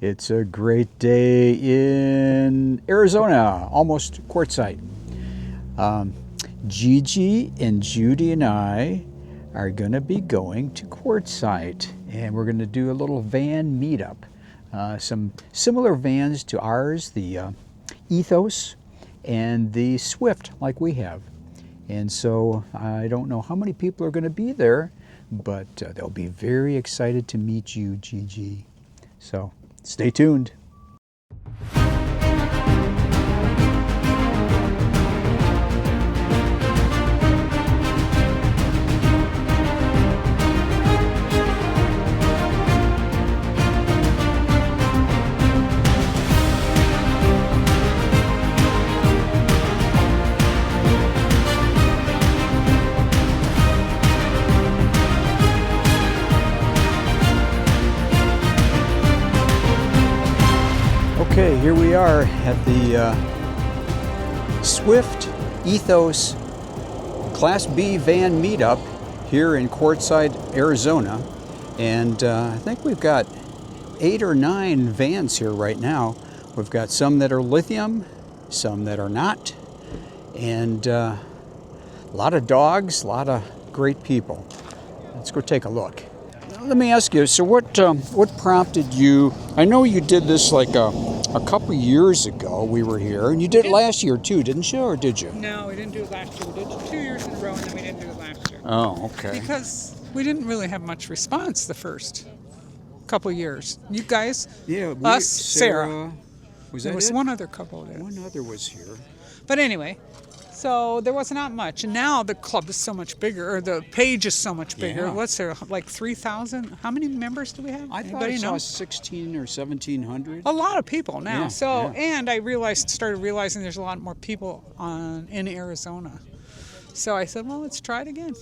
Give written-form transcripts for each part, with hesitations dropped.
It's a great day in Arizona, almost Quartzite. Gigi and Judy and I are going to be going to Quartzite, and we're going to do a little van meetup. Some similar vans to ours, the Ethos and the Swift, like we have. And so I don't know how many people are going to be there, but they'll be very excited to meet you, Gigi. So stay tuned. Okay, here we are at the Swift Ethos Class B van meetup here in Quartzite, Arizona. And I think we've got 8 or 9 vans here right now. We've got some that are lithium, some that are not, and a lot of dogs, a lot of great people. Let's go take a look. Let me ask you, so what prompted you? I know you did this like a couple years ago. We were here, and you did it last year too, didn't you, or did you? No, we didn't do it last year. We did it 2 years in a row, and then we didn't do it last year. Oh, okay. Because we didn't really have much response the first couple years. You guys, Yeah, us, Sarah. Was There that was it? one other couple there. One other was here. But anyway, so there was not much. And now the club is so much bigger, or the page is so much bigger. Yeah. What's there, like 3,000? How many members do we have? I thought Anybody I saw know? 16 or 1,700. A lot of people now. Yeah, So, yeah. and I started realizing there's a lot more people in Arizona. So I said, well, let's try it again.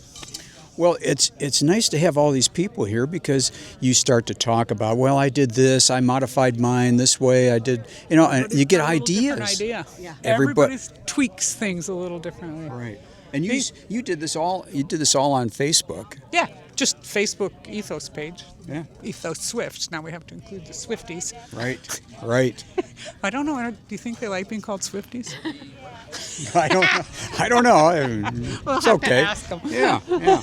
Well, it's nice to have all these people here because you start to talk about, well, I did this, I modified mine this way, I did, and you get Got a little ideas. different idea. Yeah. Everybody- Everybody tweaks things a little differently. Right. And you did this all on Facebook. Yeah, just Facebook Ethos page. Yeah. Ethos Swifts. Now we have to include the Swifties. Right. Right. I don't know. Do you think they like being called Swifties? I don't know. We'll It's have to okay. ask them. Yeah. Yeah.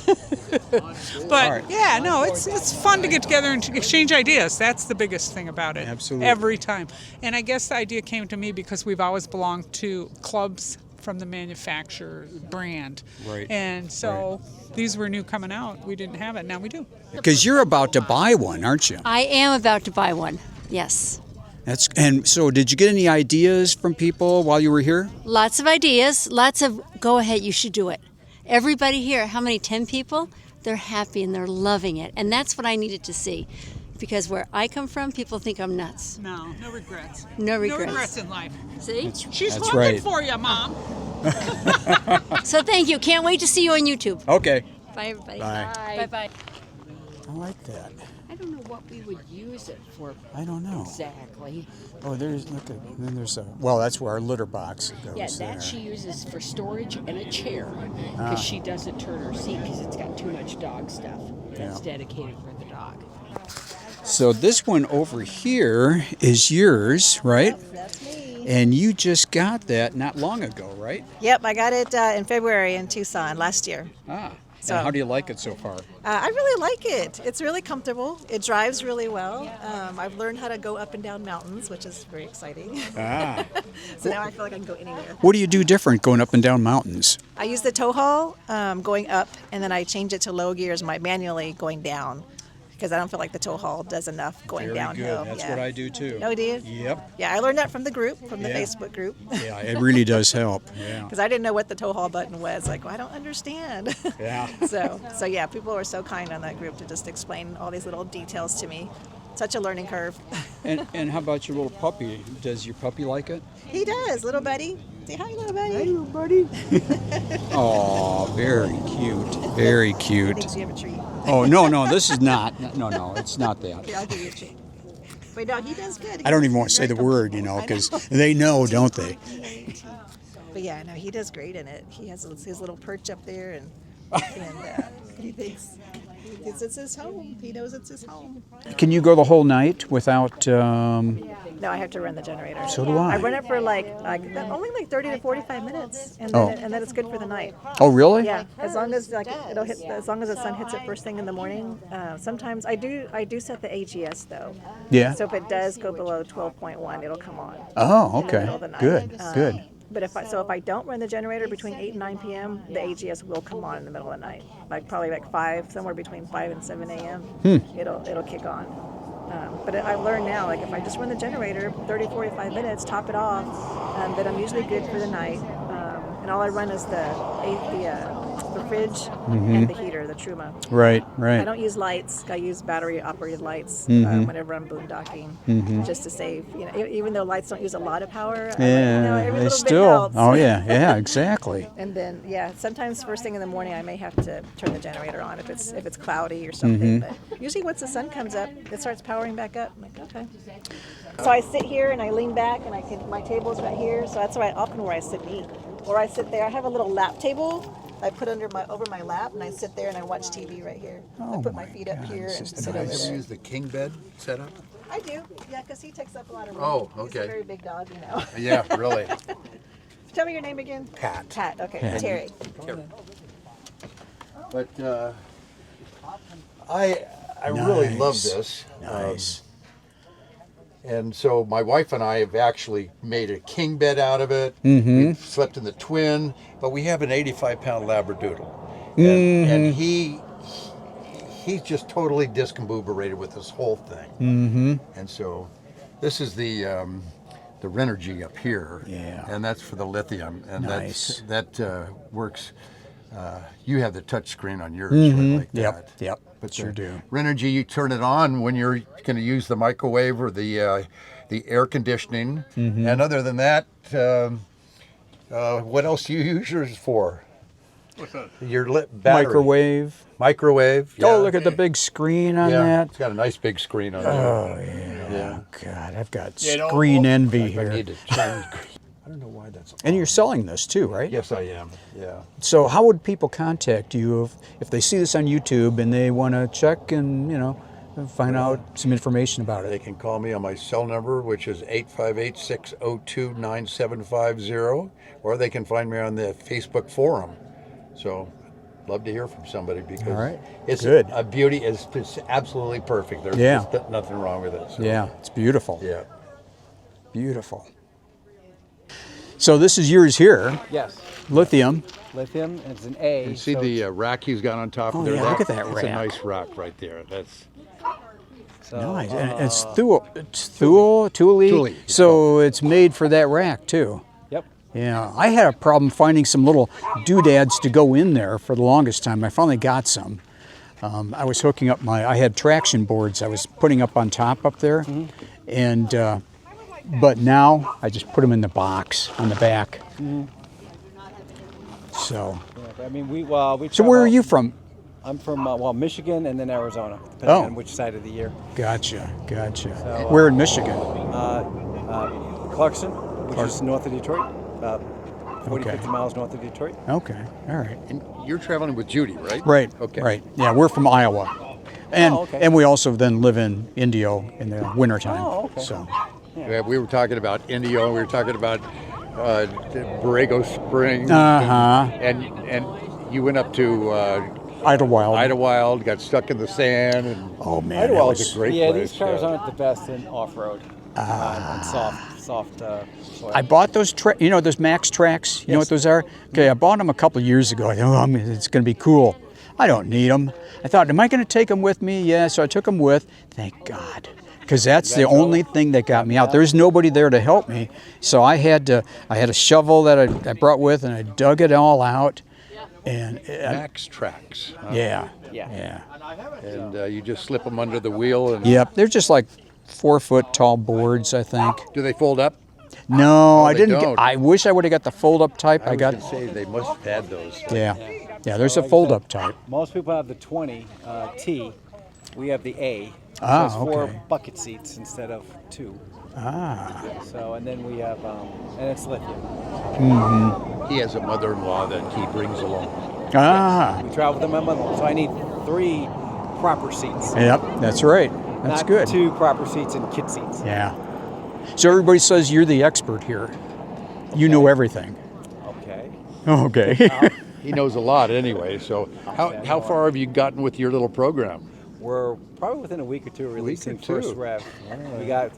But right. yeah, no, it's fun to get together and to exchange ideas. That's the biggest thing about it. Absolutely. Every time. And I guess the idea came to me because we've always belonged to clubs from the manufacturer brand. Right. And so these were new coming out. We didn't have it. Now we do. Because you're about to buy one, aren't you? I am about to buy one. Yes. And so did you get any ideas from people while you were here? Lots of ideas. Lots of go ahead, you should do it. Everybody here, how many? 10 people? They're happy and they're loving it. And that's what I needed to see. Because where I come from, people think I'm nuts. No regrets. No regrets. No regrets in life. See? She's That's looking right. for you, Mom. So thank you. Can't wait to see you on YouTube. Okay. Bye, everybody. Bye. Bye-bye. I like that. I don't know what we would use it for I don't know. exactly. Oh, then there's a, well, that's where our litter box goes. Yeah, there. that she uses for storage and a chair because she doesn't turn her seat because it's got too much dog stuff. That's Yeah. dedicated for the dog. So this one over here is yours, right? That's me. And you just got that not long ago, right? Yep, I got it in February in Tucson last year. Ah. So- And how do you like it so far? I really like it. It's really comfortable. It drives really well. I've learned how to go up and down mountains, which is very exciting. Ah. So now I feel like I can go anywhere. What do you do different going up and down mountains? I use the tow haul going up, and then I change it to low gears manually going down because I don't feel like the tow haul does enough going Very downhill. good. That's yeah. what I do too. Oh, do you? Yep. Yeah, I learned that from the group, from the Yeah. Facebook group. Yeah, it really does help. Yeah. Because I didn't know what the tow haul button was. Like, well, I don't understand. Yeah. So yeah, people were so kind on that group to just explain all these little details to me. Such a learning curve. And how about your little puppy? Does your puppy like it? He does, little buddy. Say hi, little buddy. Hey, little buddy. Oh, very cute. Very He cute. thinks you have a treat. Oh, no, this is not. No, it's not that. Here, I'll give you a treat. But no, he does good. I don't even want to say the word, because they know, don't they? But yeah, no, he does great in it. He has his little perch up there, and he thinks It's his home. He knows it's his home. Can you go the whole night without? No, I have to run the generator. So do I. I run it for only like 30 to 45 minutes, and Oh. then it's good for the night. Oh, really? Yeah, as long as it'll hit, as long as the sun hits it first thing in the morning. Sometimes I do set the AGS though. Yeah. So if it does go below 12.1, it'll come on. Oh, in the okay. middle of the night. Good. Good. But if I don't run the generator between 8 and 9 p.m., the AGS will come on in the middle of the night. Probably 5, somewhere between 5 and 7 a.m. It'll kick on. But I've learned now, if I just run the generator 30, 45 minutes, top it off, then I'm usually good for the night. And all I run is the fridge and the heater, the Truma. Right. I Right. don't use lights. I use battery-operated lights whenever I'm boondocking, just to save. Even though lights don't use a lot of power, Yeah. every They little bit still. helps. Oh yeah. Yeah. Exactly. And then, sometimes first thing in the morning I may have to turn the generator on if it's cloudy or something. But usually once the sun comes up, it starts powering back up. I'm like, okay. So I sit here and I lean back and my table's right here. So that's often where I sit and eat. Or I sit there. I have a little lap table I put over my lap and I sit there and I watch TV right here. I put my feet up here and sit over Have you there. used the king bed setup? I do, yeah, because he takes up a lot of room. Oh, He's okay. a very big dog, Yeah, really. Tell me your name again. Pat. Pat, okay. Terry. But I really love this. Nice. And so my wife and I have actually made a king bed out of it. We've slept in the twin, but we have an 85-pound Labradoodle. And he's just totally discombobulated with this whole thing. And so this is the Renergy up here. Yeah. And that's for the lithium. And Nice. that works. You have the touch screen on yours, right, like that. Yep. But Sure do. Renergy, you turn it on when you're going to use the microwave or the air conditioning. And other than that, what else do you use yours for? What's that? Your battery. Microwave. Yeah. Oh, look at the big screen on Yeah, that. it's got a nice big screen on there. Oh yeah. Yeah. God, I've got Yeah, no, screen envy I here. need to change. I don't know why that's. And you're selling this too, right? Yes, I am. Yeah. So how would people contact you if they see this on YouTube and they want to check and find out some information about They it? can call me on my cell number, which is 858-602-9750, or they can find me on the Facebook forum. So, love to hear from somebody because All right. it's Good. a beauty. It's absolutely perfect. There's Yeah. just nothing wrong with it. So, Yeah, it's beautiful. Yeah. Beautiful. So this is yours here, Yes, lithium. lithium. It's an A. You see so the rack he's got on top Oh, of there? yeah, look at that It's a rack. nice rack right there. That's Nice. And it's Thule. Thule. So it's made for that rack too. Yep. Yeah, I had a problem finding some little doodads to go in there for the longest time. I finally got some. I was hooking up I had traction boards I was putting up on top up there. And, but now I just put them in the box on the back. So, Yeah, I mean, we so where are you from? I'm from Michigan and then Arizona, depending Oh. on which side of the year. Gotcha. So, Where in Michigan? Clarkson, which is north of Detroit, about 40, Okay. 50 miles north of Detroit. Okay, all right. and you're traveling with Judy, right? Right. Okay. Right. Yeah, we're from Iowa, and okay. and we also then live in Indio in the wintertime. Oh, okay. So Yeah, we were talking about Indio. We were talking about Borrego Springs. And you went up to Idlewild. Idlewild, got stuck in the sand. And Oh man, that Idlewild's was- a great Yeah, place. these cars aren't the best in off-road and soft soil. I bought those, those Max tracks. You know what those are? Okay, I bought them a couple of years ago. I thought, it's going to be cool. I don't need them. I thought, am I going to take them with me? Yeah, so I took them with. Thank God, because that's the only thing that got me out. There's nobody there to help me, so I had a shovel that I brought with, and I dug it all out. And Max tracks. yeah. Yeah. And you just slip them under the wheel. And Yep, they're just like 4 foot tall boards, I think. Do they fold up? No, I they didn't. don't. I wish I would have got the fold up type. I was got. gonna say they must have had those. Yeah. There's a fold up type. Most people have the 20 T. We have the A. Ah, so it's 4 okay. bucket seats instead of 2. Ah. So and then we have and it's lithium. He has a mother-in-law that he brings along. Ah. We travel with my mother, so I need 3 proper seats. Yep, that's right. That's Not good. 2 proper seats and kid seats. Yeah. So everybody says you're the expert here. You know everything. Okay. Okay. He knows a lot anyway. So how far have you gotten with your little program? We're probably within a week or two of releasing two. first rev.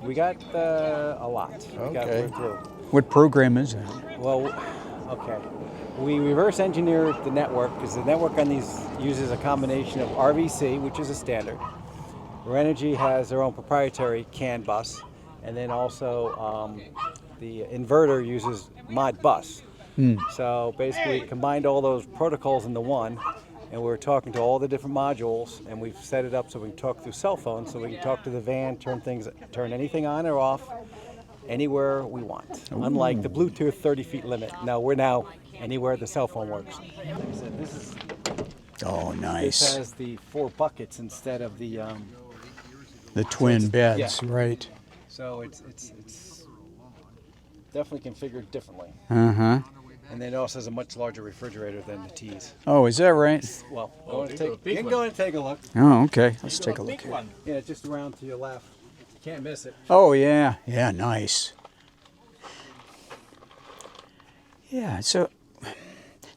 We got a lot. Okay. We're through. What program is that? Well, okay. We reverse engineered the network because the network on these uses a combination of RVC, which is a standard. Renergy has their own proprietary CAN bus, and then also the inverter uses Modbus. So basically, combined all those protocols into one, and we're talking to all the different modules, and we've set it up so we can talk through cell phones, so we can talk to the van, turn anything on or off, anywhere we want. Unlike the Bluetooth 30 feet limit. Now we're now anywhere the cell phone works. Oh, This nice. has the 4 buckets instead of the. The twin beds, right. So it's definitely configured differently. Uh-huh. And then it also has a much larger refrigerator than the T's. Oh, is that right? Well, you can go and take a look. Oh, okay. Let's take a look here. Yeah, it's just around to your left. You can't miss it. Oh, yeah. Yeah, nice. Yeah, so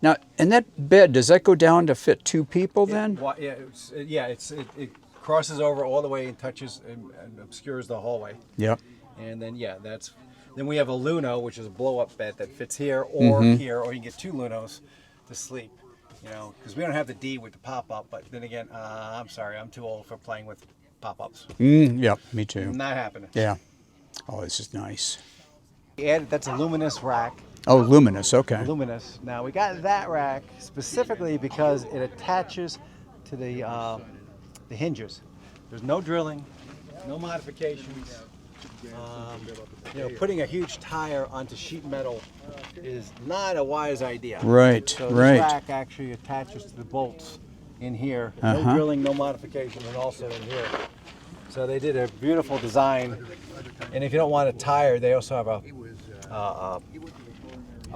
now, and that bed, does that go down to fit 2 people then? It crosses over all the way and touches and obscures the hallway. Yep. And then then we have a Luno, which is a blow-up bed that fits here or here, or you can get 2 Lunos to sleep. You know, because we don't have the D with the pop-up. But then again, I'm sorry, I'm too old for playing with pop-ups. Yep, me too. Not happening. Yeah. Oh, this is nice. That's a luminous rack. Oh, luminous, okay. Luminous. Now we got that rack specifically because it attaches to the hinges. There's no drilling, no modifications. Putting a huge tire onto sheet metal is not a wise idea. Right, So right. this rack actually attaches to the bolts in here. No drilling, no modification, and also in here. So they did a beautiful design. And if you don't want a tire, they also have a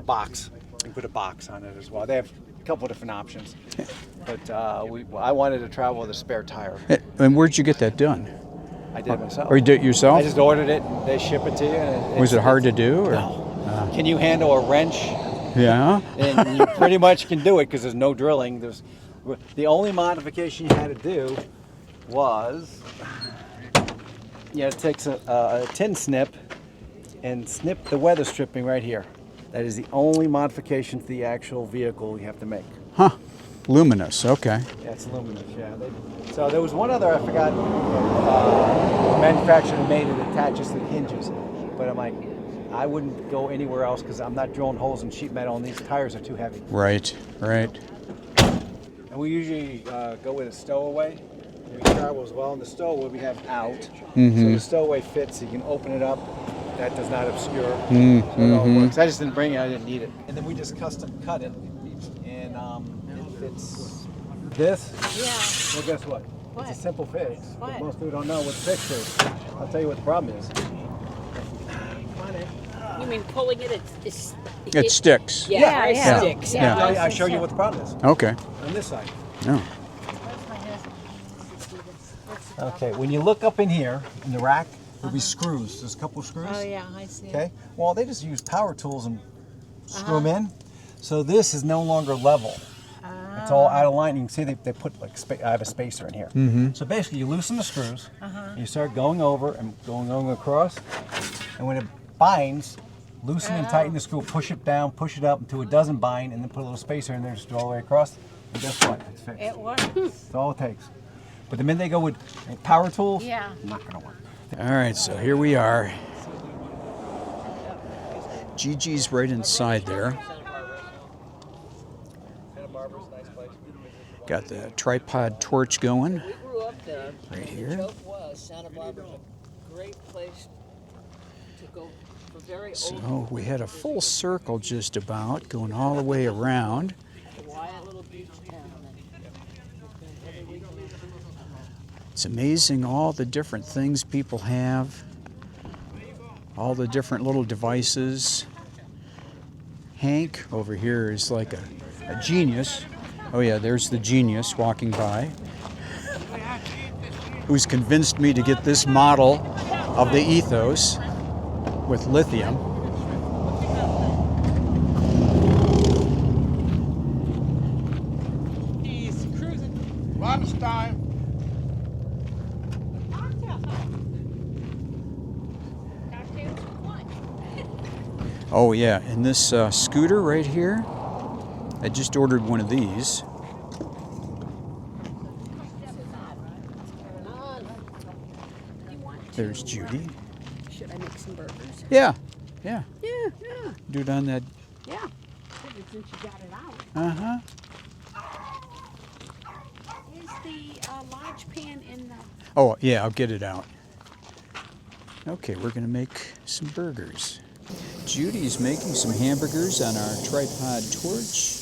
box. You can put a box on it as well. They have a couple different options. But I wanted to travel with a spare tire. And where'd you get that done? I did it myself. Or you did it yourself? I just ordered it, and they ship it to you. And Was it hard to do? Or? No. Can you handle a wrench? Yeah. And you pretty much can do it because there's no drilling. The only modification you had to do was it takes a tin snip and snip the weather stripping right here. That is the only modification to the actual vehicle you have to make. Huh. Luminous, okay. Yeah, it's luminous, yeah. So there was one other, I forgot, manufacturer that made it attaches to the hinges. But I'm like, I wouldn't go anywhere else because I'm not drilling holes in sheet metal and these tires are too heavy. Right, right. And we usually go with a stowaway. We travel as well. And the stowaway we have out. So the stowaway fits, so you can open it up. That does not obscure. So it all works. I just didn't bring it, I didn't need it. And then we just custom cut it. And it fits this. Yeah. Well, guess what? What? It's a simple fix. What? But most people don't know what the fix is. I'll tell you what the problem is. You mean pulling it? It sticks. Yeah, it Yeah. sticks. Yeah. I'll show you what the problem is. Okay. On this side. Oh. Okay, when you look up in here, in the rack, there'll be screws. There's a couple of screws. Oh yeah, I see. Okay, well, they just use power tools and screw them in. So this is no longer level. It's all out of line. You can see they put like I have a spacer in here. So basically, you loosen the screws. You start going over and going across, and when it binds, loosen and tighten the screw. Push it down, push it up until it doesn't bind, and then put a little spacer in there, just go all the way across. And guess what? It's fixed. It works. That's all it takes. But the minute they go with power tools, Yeah. not going to work. All right, so here we are. Gigi's right inside there. Got the tripod torch going. We grew up there. Right here. The joke was Santa Barbara's a great place to go for very old, So we had a full circle just about, going all the way around. quiet little beach town. It's amazing all the different things people have, all the different little devices. Hank over here is like a genius. Oh yeah, there's the genius walking by. who's convinced me to get this model of the Ethos with lithium. He's cruising. Lunchtime. Oh yeah, and this scooter right here, I just ordered one of these. There's Judy. Should I make some burgers? Yeah, yeah. Yeah, yeah, Do it on that. yeah. Since you got it out. Uh-huh. Is the large pan in the... Oh, yeah, I'll get it out. Okay, we're gonna make some burgers. Judy's making some hamburgers on our tripod torch.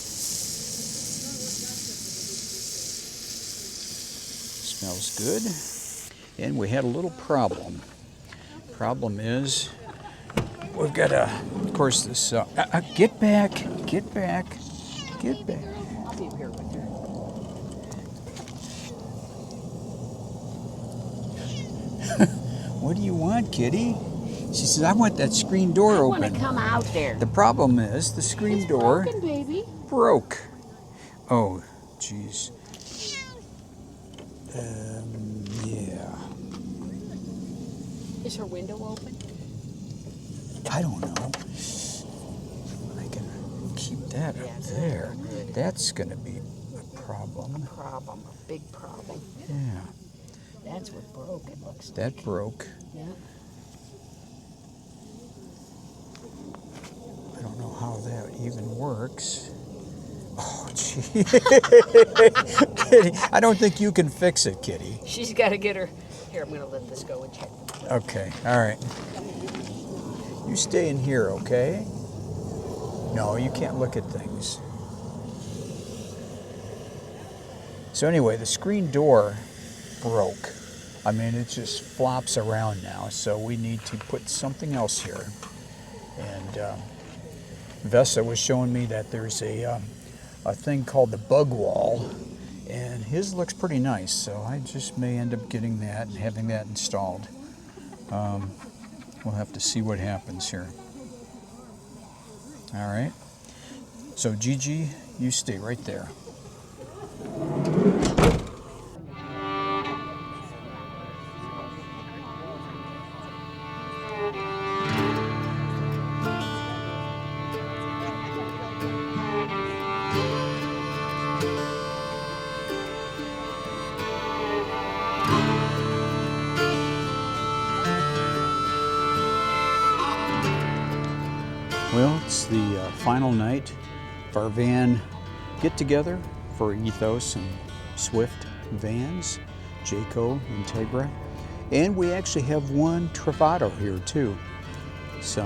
Smells good. And we had a little problem. Problem is, we've got of course, this, get back, get back, get back. I'll be here with her. What do you want, kitty? She says, I want that screen door I want open. to come out there. The problem is the screen door Broken, baby. broke. Oh, jeez. Yeah. Is her window open? I don't know. I can keep that up there. That's going to be a problem. Problem, a big problem. Yeah, That's what broke, it looks like. that broke. Yeah. I don't know how that even works. Oh, gee. Kitty, I don't think you can fix it, Kitty. She's got to get her... Here, I'm going to let this go and check. Okay, all right. You stay in here, okay? No, you can't look at things. So anyway, the screen door broke. I mean, it just flops around now, so we need to put something else here. And Vesa was showing me that there's a thing called the bug wall, and his looks pretty nice, so I just may end up getting that and having that installed. We'll have to see what happens here. All right. So Gigi, you stay right there. Well, it's the final night of our van get-together for Ethos and Swift vans, Jayco, Integra. And we actually have one Travato here too. So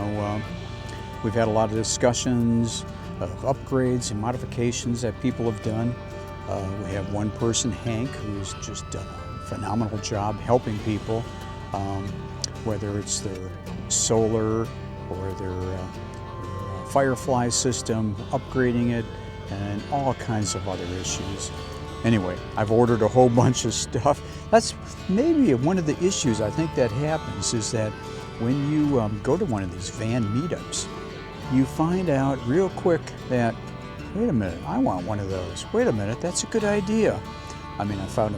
we've had a lot of discussions of upgrades and modifications that people have done. We have one person, Hank, who's just done a phenomenal job helping people, whether it's their solar or their Firefly system, upgrading it, and all kinds of other issues. Anyway, I've ordered a whole bunch of stuff. That's maybe one of the issues I think that happens, is that when you go to one of these van meetups, you find out real quick that, wait a minute, I want one of those. Wait a minute, that's a good idea. I mean, I found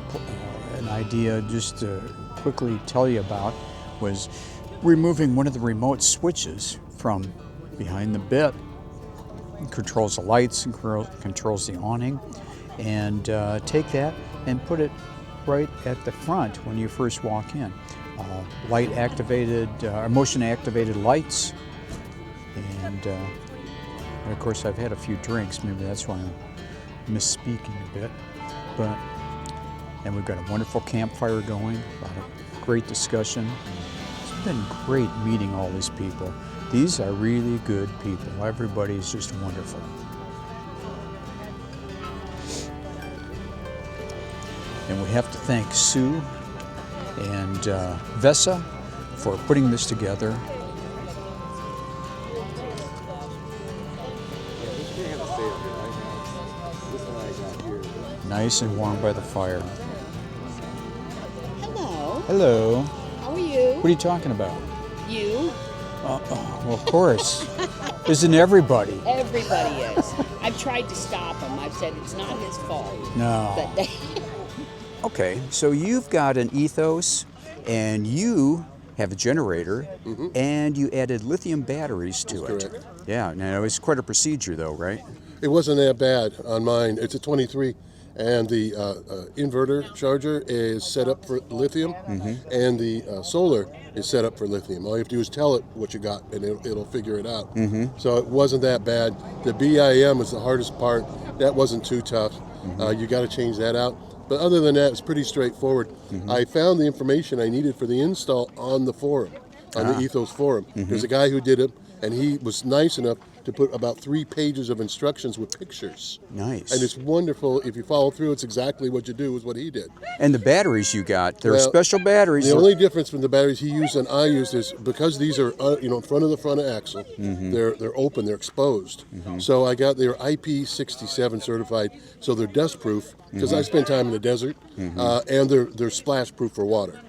an idea just to quickly tell you about, was removing one of the remote switches from behind the bit. It controls the lights and controls the awning, and take that and put it right at the front when you first walk in. Light activated, motion activated lights, and of course I've had a few drinks, maybe that's why I'm misspeaking a bit, and we've got a wonderful campfire going, a lot of great discussion. It's been great meeting all these people. These are really good people. Everybody's just wonderful. And we have to thank Sue and Vesa for putting this together. Nice and warm by the fire. Hello. Hello. How are you? What are you talking about? You. Well, of course. Isn't everybody? Everybody is. I've tried to stop him. I've said it's not his fault. No. But they. Okay, so you've got an Ethos, and you have a generator, and you added lithium batteries to it. Correct. Yeah, now it was quite a procedure though, right? It wasn't that bad on mine. It's a 23, and the inverter charger is set up for lithium, and the solar is set up for lithium. All you have to do is tell it what you got, and it'll figure it out. So it wasn't that bad. The BIM was the hardest part. That wasn't too tough. You got to change that out. But other than that, it's pretty straightforward. I found the information I needed for the install on the forum, on the Ethos forum. There's a guy who did it, and he was nice enough to put about 3 pages of instructions with pictures. Nice. And it's wonderful. If you follow through, it's exactly what you do is what he did. And the batteries you got, they're Well, special batteries. The only difference from the batteries he used and I used is because these are in front of the front axle, they're open, they're exposed. So I got they're IP67 certified, so they're dust proof because I spent time in the desert, and they're splash proof for water.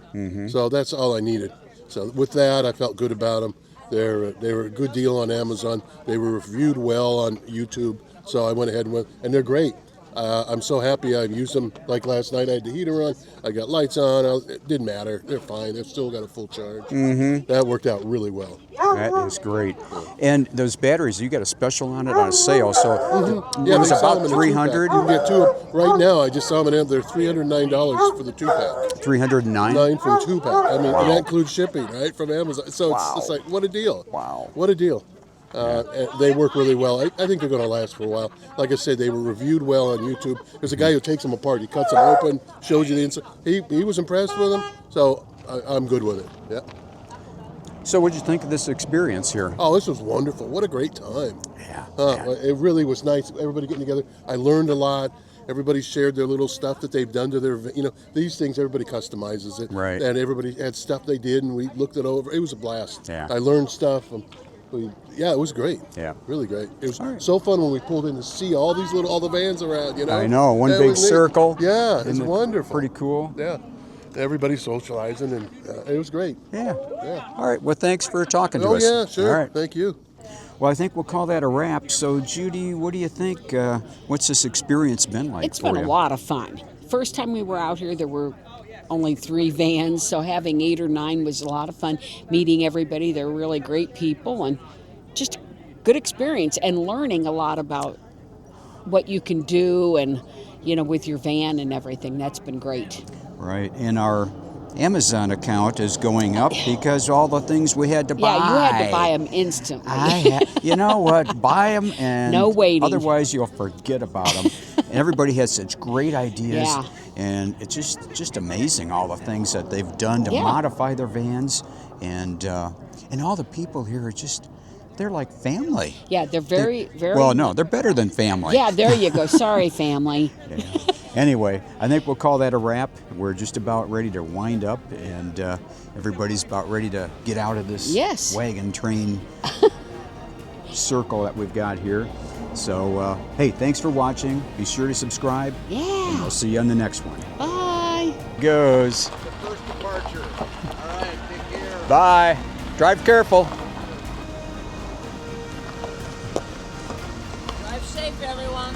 So that's all I needed. So with that, I felt good about them. They were a good deal on Amazon. They were reviewed well on YouTube, so I went ahead and went, and they're great. I'm so happy I've used them. Like last night, I had the heater on. I got lights on. It didn't matter. They're fine. They've still got a full charge. That worked out really well. That is great. And those batteries, you got a special on it on a sale. So Yeah, it was they sell about them in a 300. two-pack. You can get two right now. I just saw them in. They're $309 for the 2-pack. 309. 9 for the 2-pack. I mean, and that includes shipping, right, from Amazon. So it's like, what a deal! Wow. What a deal! And they work really well. I think they're going to last for a while. Like I said, they were reviewed well on YouTube. There's a guy who takes them apart. He cuts them open, shows you the inside. He was impressed with them, so I'm good with it. Yeah. So what did you think of this experience here? Oh, this was wonderful. What a great time. Yeah. It really was nice. Everybody getting together. I learned a lot. Everybody shared their little stuff that they've done to their, these things, everybody customizes it. Right. And everybody had stuff they did, and we looked it over. It was a blast. Yeah. I learned stuff. Yeah, it was great. Yeah. Really great. It was so fun when we pulled in to see all the vans around, I know, one That big was neat. circle. Yeah, it's Isn't it wonderful. Pretty cool. Yeah. Everybody socializing, and it was great. Yeah. Yeah. All right. Well, thanks for talking to Oh, us. yeah, sure. All right. Thank you. Well, I think we'll call that a wrap. So, Judy, what do you think? What's this experience been like It's for been you? a lot of fun. First time we were out here, there were only 3 vans, so having 8 or 9 was a lot of fun. Meeting everybody, they're really great people, and just good experience, and learning a lot about what you can do and with your van and everything. That's been great. Right. And our Amazon account is going up because all the things we had to buy. Yeah, you had to buy them instantly. You know what? Buy them, and No waiting. otherwise you'll forget about them. And everybody has such great ideas, Yeah. and it's just amazing all the things that they've done to Yeah. modify their vans, and all the people here are they're like family. Yeah, they're very, very. Well, no, they're better than family. Yeah, there you go. Sorry, family. Yeah. Anyway, I think we'll call that a wrap. We're just about ready to wind up, and everybody's about ready to get out of this Yes. wagon train circle that we've got here. So, hey, thanks for watching. Be sure to subscribe, and Yeah. we'll see you on the next one. Bye. Goes. First departure. All right, take care. Bye. Drive careful. Drive safe, everyone.